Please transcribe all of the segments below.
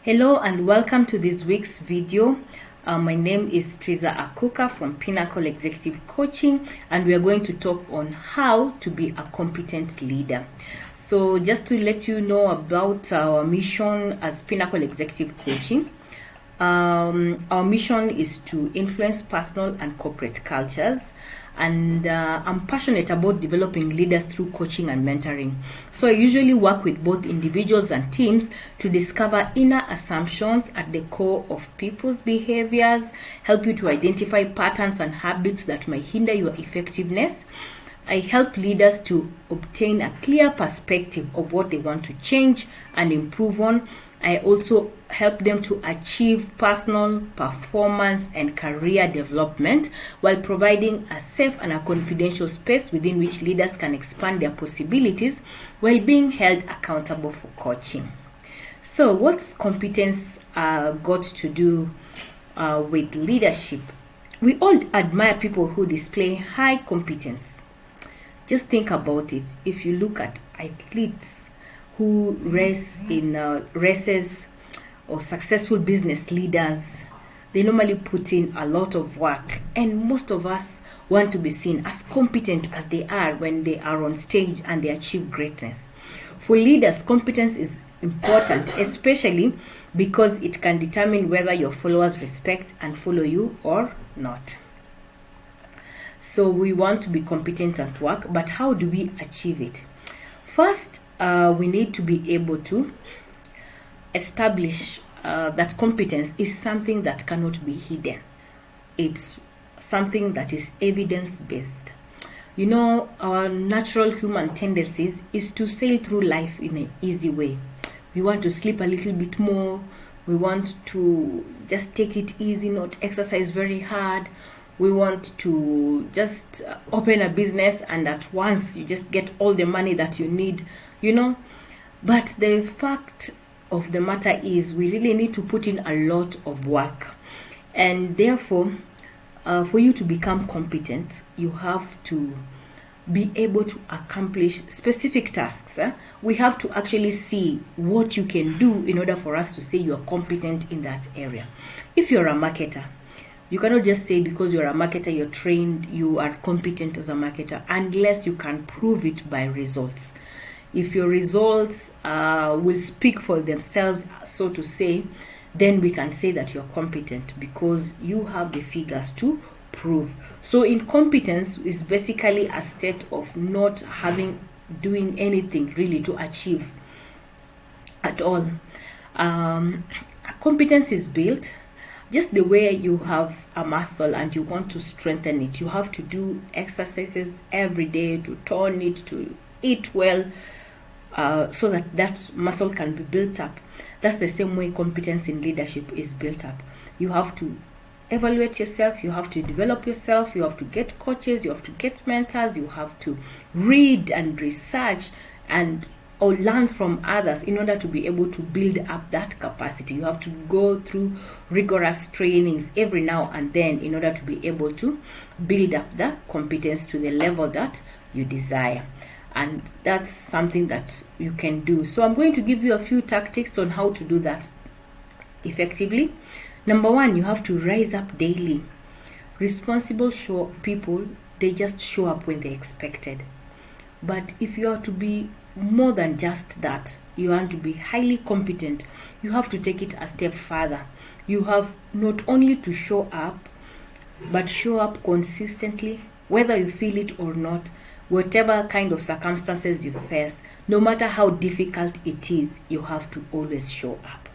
Hello and welcome to this week's video. My name is Triza Akuka from Pinnacle Executive Coaching, and we are going to talk on how to be a competent leader. So just to let you know about our mission as Pinnacle Executive Coaching, our mission is to influence personal and corporate cultures, and I'm passionate about developing leaders through coaching and mentoring. So I usually work with both individuals and teams to discover inner assumptions at the core of people's behaviors, help you to identify patterns and habits that may hinder your effectiveness. I help leaders to obtain a clear perspective of what they want to change and improve on. I also help them to achieve personal performance and career development while providing a safe and a confidential space within which leaders can expand their possibilities while being held accountable for coaching. So what's competence got to do with leadership? We all admire people who display high competence. Just think about it. If you look at athletes who race in races, or successful business leaders, they normally put in a lot of work, and most of us want to be seen as competent as they are when they are on stage and they achieve greatness. For leaders, competence is important, especially because it can determine whether your followers respect and follow you or not. So we want to be competent at work, but how do we achieve it? First, we need to be able to establish that competence is something that cannot be hidden. It's something that is evidence-based. You know, our natural human tendencies is to sail through life in an easy way. We want to sleep a little bit more. We want to just take it easy, not exercise very hard. We want to just open a business and at once you just get all the money that you need, But the fact of the matter is we really need to put in a lot of work. And therefore, for you to become competent, you have to be able to accomplish specific tasks. We have to actually see what you can do in order for us to say you are competent in that area. If you're a marketer, you cannot just say because you're a marketer, you're trained, you are competent as a marketer, unless you can prove it by results. If your results will speak for themselves, so to say, then we can say that you're competent because you have the figures to prove. So incompetence is basically a state of not doing anything really to achieve at all. Competence is built just the way you have a muscle and you want to strengthen it. You have to do exercises every day to tone it, to eat well, so that muscle can be built up. That's the same way competence in leadership is built up. You have to evaluate yourself, you have to develop yourself, you have to get coaches, you have to get mentors, you have to read and research or learn from others in order to be able to build up that capacity. You have to go through rigorous trainings every now and then in order to be able to build up the competence to the level that you desire. And that's something that you can do. So I'm going to give you a few tactics on how to do that effectively. Number one, you have to rise up daily. Responsible people, they just show up when they're expected. But if you are to be more than just that, you want to be highly competent, you have to take it a step further. You have not only to show up, but show up consistently, whether you feel it or not. Whatever kind of circumstances you face, no matter how difficult it is, you have to always show up.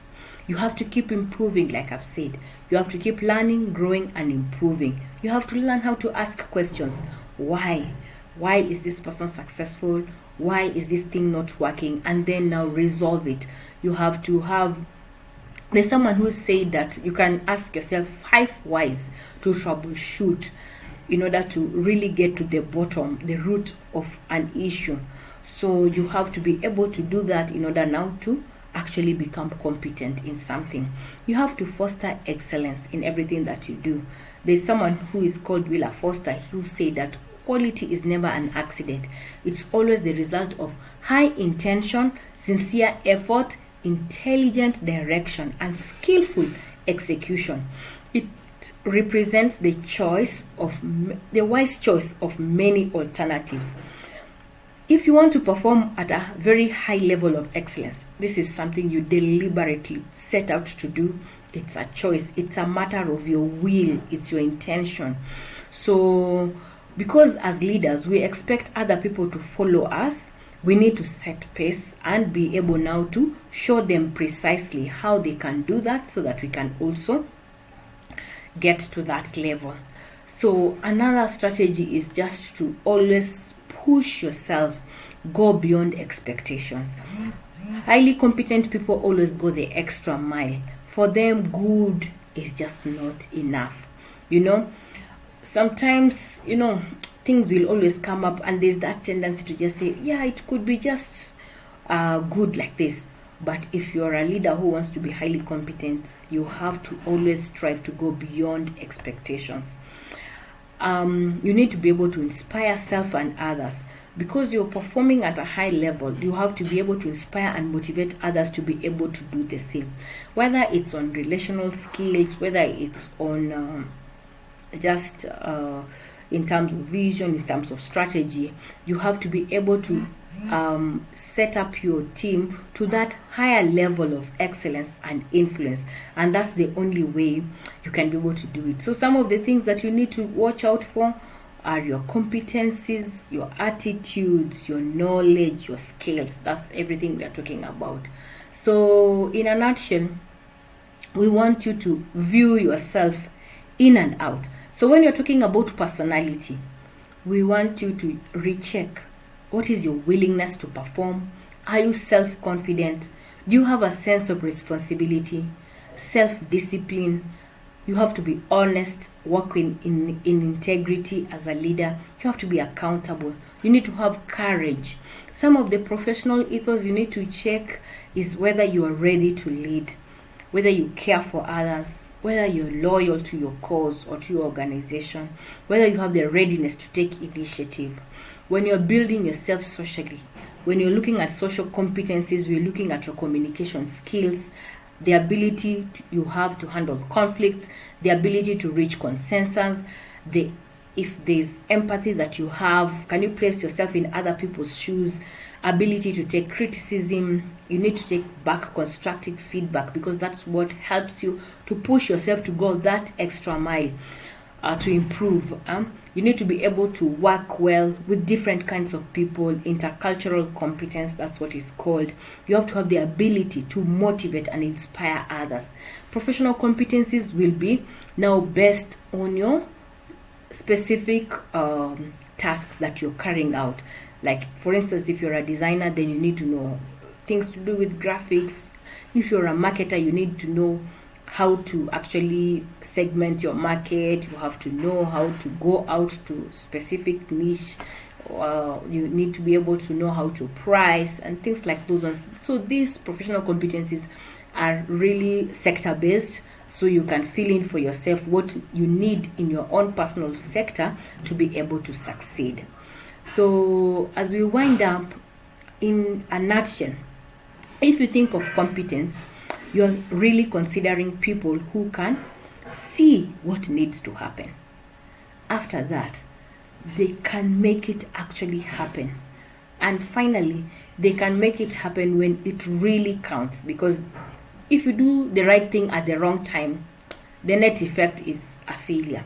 You have to keep improving, like I've said. You have to keep learning, growing, and improving. You have to learn how to ask questions. Why? Why is this person successful? Why is this thing not working? And then now resolve it. You have to there's someone who said that you can ask yourself 5 whys to troubleshoot in order to really get to the bottom, the root of an issue. So you have to be able to do that in order now to actually become competent in something. You have to foster excellence in everything that you do. There's someone who is called Willa Foster who said that quality is never an accident. It's always the result of high intention, sincere effort, intelligent direction, and skillful execution. It represents the wise choice of many alternatives. If you want to perform at a very high level of excellence, this is something you deliberately set out to do. It's a choice. It's a matter of your will. It's your intention. So, because as leaders, we expect other people to follow us, we need to set pace and be able now to show them precisely how they can do that, so that we can also get to that level. So another strategy is just to always push yourself, go beyond expectations. Highly competent people always go the extra mile. For them, good is just not enough. Sometimes, things will always come up, and there's that tendency to just say, yeah, it could be just good like this. But if you're a leader who wants to be highly competent, you have to always strive to go beyond expectations. You need to be able to inspire self and others. Because you're performing at a high level, you have to be able to inspire and motivate others to be able to do the same. Whether it's on relational skills, whether it's on just in terms of vision, in terms of strategy, you have to be able to set up your team to that higher level of excellence and influence, and that's the only way you can be able to do it. So some of the things that you need to watch out for are your competencies, your attitudes, your knowledge, your skills. That's everything we are talking about. So in a nutshell, we want you to view yourself in and out. So when you're talking about personality, we want you to recheck. What is your willingness to perform? Are you self-confident? Do you have a sense of responsibility, self-discipline? You have to be honest, work in integrity as a leader. You have to be accountable. You need to have courage. Some of the professional ethos you need to check is whether you are ready to lead, whether you care for others, whether you're loyal to your cause or to your organization, whether you have the readiness to take initiative. When you're building yourself socially, when you're looking at social competencies, we're looking at your communication skills, the ability you have to handle conflicts, the ability to reach consensus, if there's empathy that you have, can you place yourself in other people's shoes, ability to take criticism. You need to take back constructive feedback, because that's what helps you to push yourself to go that extra mile to improve. You need to be able to work well with different kinds of people, intercultural competence, that's what it's called. You have to have the ability to motivate and inspire others. Professional competencies will be now based on your specific tasks that you're carrying out. Like, for instance, if you're a designer, then you need to know things to do with graphics. If you're a marketer, you need to know how to actually segment your market. You have to know how to go out to specific niche. You need to be able to know how to price and things like those ones. So these professional competencies are really sector based, so you can fill in for yourself what you need in your own personal sector to be able to succeed. So as we wind up, in a nutshell, if you think of competence, you're really considering people who can see what needs to happen. After that, they can make it actually happen. And finally, they can make it happen when it really counts, because if you do the right thing at the wrong time, the net effect is a failure.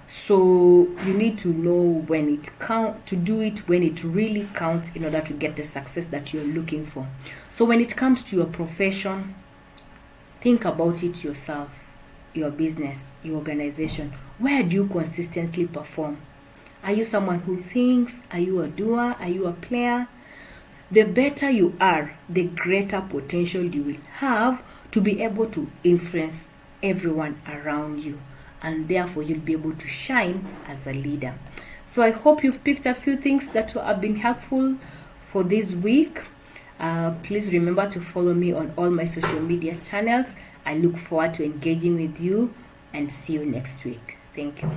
So you need to know when it counts, to do it when it really counts, in order to get the success that you're looking for. So when it comes to your profession, think about it yourself, your business, your organization. Where do you consistently perform? Are you someone who thinks? Are you a doer? Are you a player? The better you are, the greater potential you will have to be able to influence everyone around you, and therefore you'll be able to shine as a leader. So I hope you've picked a few things that have been helpful for this week. Please remember to follow me on all my social media channels. I look forward to engaging with you, and see you next week. Thank you.